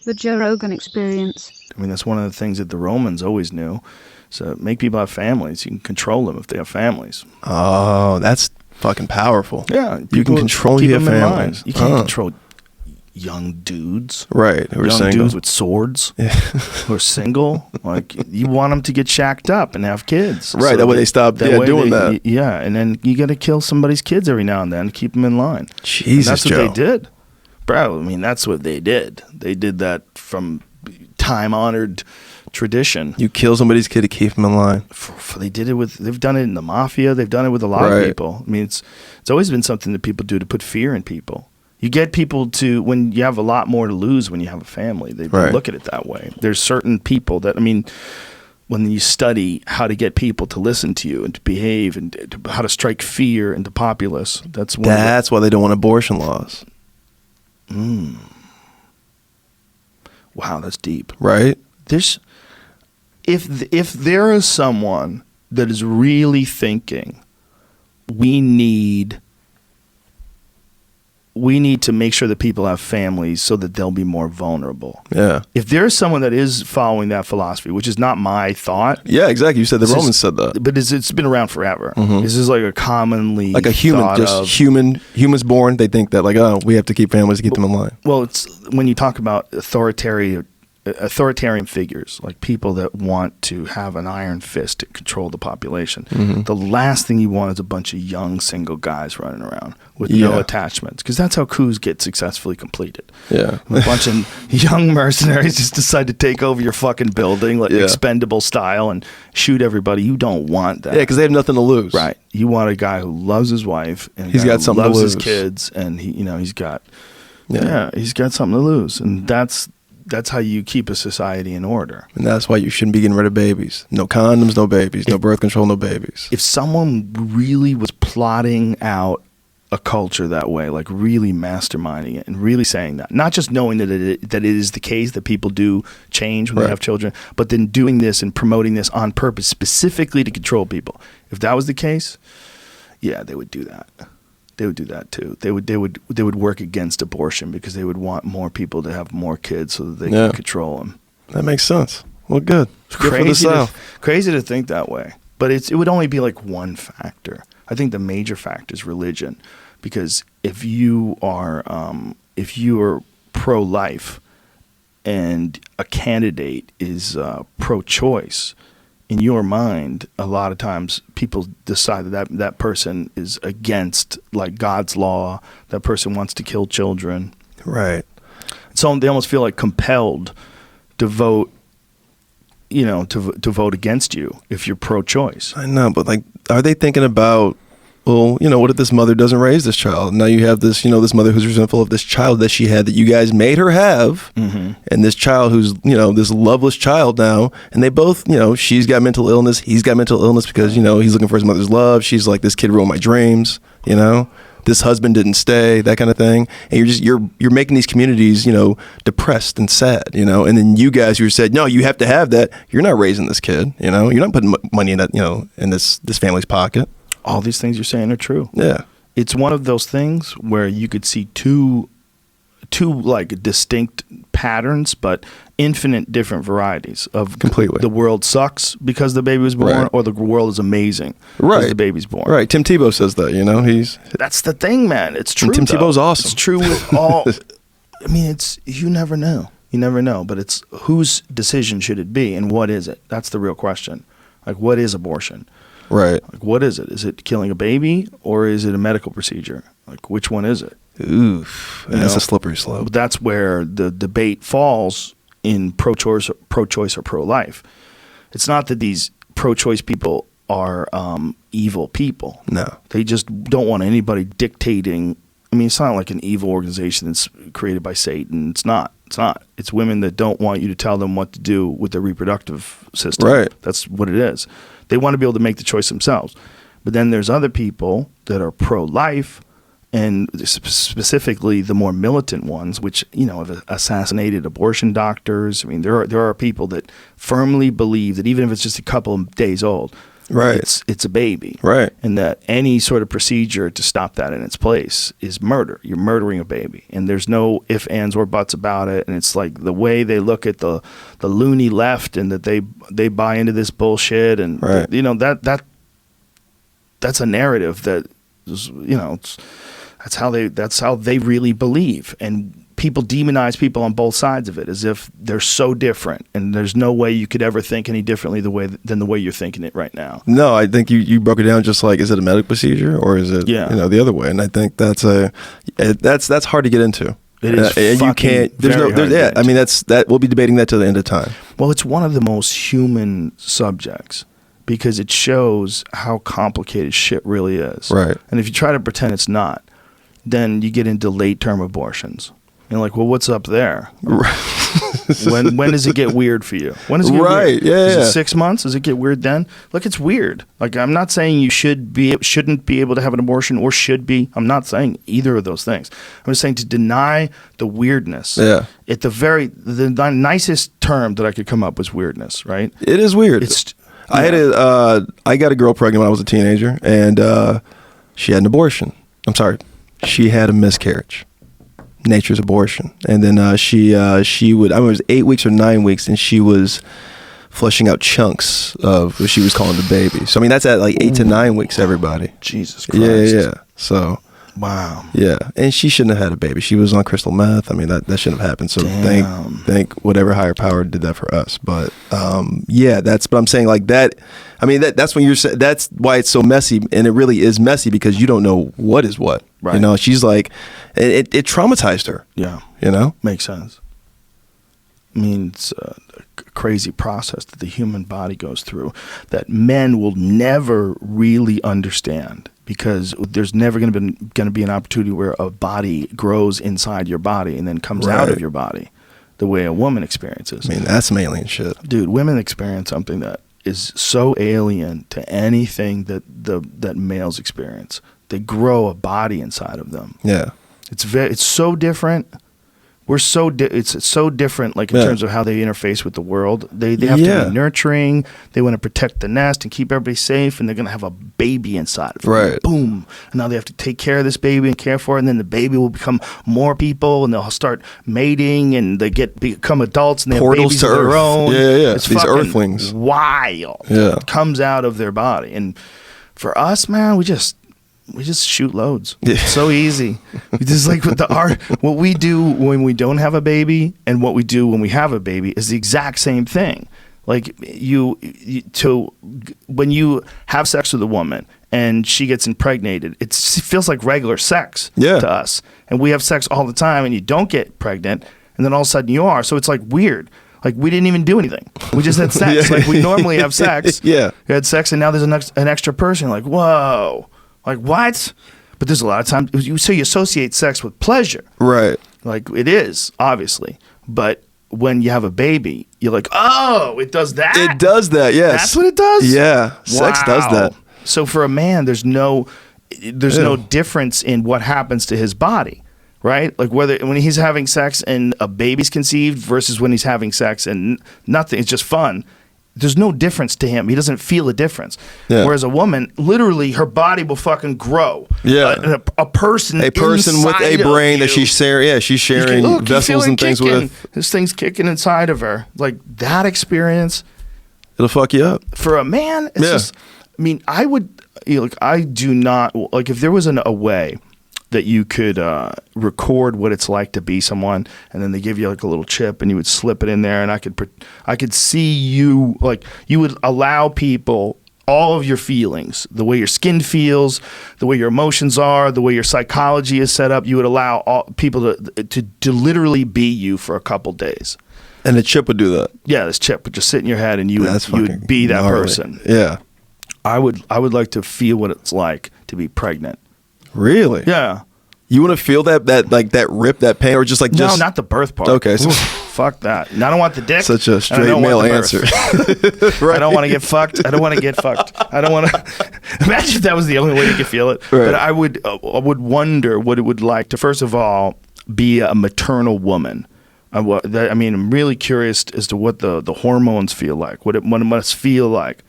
The Joe Rogan Experience. I mean, that's one of the things that the Romans always knew. So make people have families. You can control them if they have families. Oh, that's fucking powerful. Yeah. You can control your families. You can't control young dudes. Right. Who are young single. dudes with swords. Yeah. Who are single. Like, you want them to get shacked up and have kids. Right. So that way they stop doing that. Yeah. And then you got to kill somebody's kids every now and then to keep them in line. Jesus, and that's Joe. what they did. Bro, I mean, that's what they did. They did that from time-honored tradition. You kill somebody's kid to keep them in line. They did it with. They've done it in the mafia. They've done it with a lot of people. I mean, it's always been something that people do to put fear in people. You get people to, when you have a lot more to lose when you have a family, they look at it that way. There's certain people that, I mean, when you study how to get people to listen to you and to behave and how to strike fear into populace, that's why they don't want abortion laws. Wow, that's deep. Right? If there is someone that is really thinking we need to make sure that people have families so that they'll be more vulnerable. Yeah. If there's someone that is following that philosophy, which is not my thought. Yeah, exactly. You said the Romans said that. But it's been around forever. Mm-hmm. This is like a commonly like a human, humans born, they think that like, oh, we have to keep families to keep them in line. Well, it's when you talk about authoritarian figures, like people that want to have an iron fist to control the population. Mm-hmm. The last thing you want is a bunch of young single guys running around with no attachments, because that's how coups get successfully completed. Yeah. A bunch of young mercenaries just decide to take over your fucking building, like expendable style, and shoot everybody. You don't want that. Yeah, because they have nothing to lose. Right. You want a guy who loves his wife and he's got something loves to lose. His kids, and he's got he's got something to lose, and that's how you keep a society in order. And that's why you shouldn't be getting rid of babies. No condoms, no babies. No birth control, no babies. If someone really was plotting out a culture that way, like really masterminding it and really saying that, not just knowing that it is the case that people do change when they have children, but then doing this and promoting this on purpose specifically to control people. If that was the case, yeah, they would do that. They would do that too. They would work against abortion because they would want more people to have more kids so that they can control them. That makes sense. Well, good. It's crazy to think that way, but it would only be like one factor. I think the major factor is religion, because if you are pro-life and a candidate is pro-choice, in your mind, a lot of times people decide that person is against like God's law. That person wants to kill children. Right. So they almost feel like compelled to vote, to vote against you if you're pro-choice. I know, but like, are they thinking about, well, what if this mother doesn't raise this child? Now you have this, this mother who's resentful of this child that she had that you guys made her have, and this child who's, this loveless child now, and they both, she's got mental illness, he's got mental illness because, he's looking for his mother's love. She's like, this kid ruined my dreams, this husband didn't stay, that kind of thing. And you're making these communities, depressed and sad, and then you guys who said, no, you have to have that. You're not raising this kid, you're not putting money in that, in this family's pocket. All these things you're saying are true. Yeah. It's one of those things where you could see two like distinct patterns, but infinite different varieties of completely. The world sucks because the baby was born, or the world is amazing because the baby's born. Right. Tim Tebow says that, That's the thing, man. It's true. And Tim Tebow's awesome. It's true with all. I mean, you never know. You never know. But it's whose decision should it be, and what is it? That's the real question. Like, what is abortion? Right. Like, what is it? Is it killing a baby, or is it a medical procedure? Like, which one is it? Oof. That's a slippery slope. But that's where the debate falls in pro-choice or pro-life. It's not that these pro-choice people are evil people. No. They just don't want anybody dictating. I mean, it's not like an evil organization that's created by Satan. It's not. It's women that don't want you to tell them what to do with their reproductive system. Right. That's what it is. They want to be able to make the choice themselves. But then there's other people that are pro-life, and specifically the more militant ones, which, have assassinated abortion doctors. I mean, there are people that firmly believe that even if it's just a couple of days old, Right. It's a baby. Right. And that any sort of procedure to stop that in its place is murder. You're murdering a baby. And there's no ifs, ands, or buts about it. And it's like the way they look at the loony left, and that they buy into this bullshit. And, right. you know, that's a narrative that, you know, that's how they really believe. And people demonize people on both sides of it as if they're so different, and there's no way you could ever think any differently than the way you're thinking it right now. No, I think you broke it down just like, is it a medical procedure or is it, you know, the other way? And I think that's hard to get into. It is and you can't. I mean, that we'll be debating that till the end of time. Well, it's one of the most human subjects because it shows how complicated shit really is. Right. And if you try to pretend it's not, then you get into late-term abortions. You're like, well, what's up there? when does it get weird for you? When does it get weird? Yeah, Is it 6 months? Does it get weird then? Look, it's weird. Like, I'm not saying you shouldn't be able to have an abortion or should be. I'm not saying either of those things. I'm just saying to deny the weirdness. Yeah. At the nicest term that I could come up was weirdness, right? It is weird. I got a girl pregnant when I was a teenager, and she had an abortion. I'm sorry. She had a miscarriage. Nature's abortion. And then she would, I remember it was 8 weeks or 9 weeks, and she was flushing out chunks of what she was calling the baby. So I mean, that's at like 8 to 9 weeks, everybody. Jesus Christ. Yeah. So wow. Yeah. And she shouldn't have had a baby. She was on crystal meth. I mean, that shouldn't have happened. So thank whatever higher power did that for us. But yeah, but I'm saying like that. I mean, that's when that's why it's so messy, and it really is messy because you don't know what is what. Right. You know, she's like, it traumatized her. Yeah. You know? Makes sense. I mean, it's a crazy process that the human body goes through that men will never really understand, because there's never going to be an opportunity where a body grows inside your body and then comes out of your body the way a woman experiences. I mean, that's some alien shit. Dude, women experience something that is so alien to anything that males experience. They grow a body inside of them. Yeah. It's so different. It's so different, like in terms of how they interface with the world. They have to be nurturing. They want to protect the nest and keep everybody safe, and they're going to have a baby inside of it. Right. Boom. And now they have to take care of this baby and care for it, and then the baby will become more people, and they'll start mating, and they become adults, and they Portals have babies of their own. Yeah. It's these earthlings. Wild. Yeah. It comes out of their body. And for us, man, we just shoot loads. Yeah. It's so easy. We just like what we do when we don't have a baby and what we do when we have a baby is the exact same thing. Like when you have sex with a woman and she gets impregnated, it feels like regular sex to us. And we have sex all the time, and you don't get pregnant, and then all of a sudden you are. So it's like weird. Like, we didn't even do anything. We just had sex. Like, we normally have sex. Yeah. We had sex, and now there's an extra person. Like, whoa. Like, what? But there's a lot of times you associate sex with pleasure. Right. Like, it is, obviously. But when you have a baby, you're like, oh, it does that? It does that, yes. That's what it does? Yeah. Sex does that. So for a man, there's no difference in what happens to his body, right? Like when he's having sex and a baby's conceived versus when he's having sex and nothing, it's just fun. There's no difference to him. He doesn't feel a difference. Yeah. Whereas a woman, literally, her body will fucking grow. Yeah. A person with a brain that she's sharing. Yeah, she's sharing vessels and things with. This thing's kicking inside of her. Like, that experience. It'll fuck you up. For a man, it's just, I mean, I do not, like, if there was a way that you could record what it's like to be someone, and then they give you like a little chip and you would slip it in there, and I could see you, like, you would allow people all of your feelings, the way your skin feels, the way your emotions are, the way your psychology is set up. You would allow all people to literally be you for a couple days. And the chip would do that. Yeah, this chip would just sit in your head, and you would be that person. Yeah. I would like to feel what it's like to be pregnant. Really? Yeah. You want to feel that rip, that pain, or just no, not the birth part. Okay, so fuck that. And I don't want the dick. Such a straight male answer. Right. I don't want to get fucked. I don't want to get fucked. I don't want to. Imagine if that was the only way you could feel it. Right. But I would wonder what it would like to, first of all, be a maternal woman. I mean, I'm really curious as to what the hormones feel like, what it must feel like.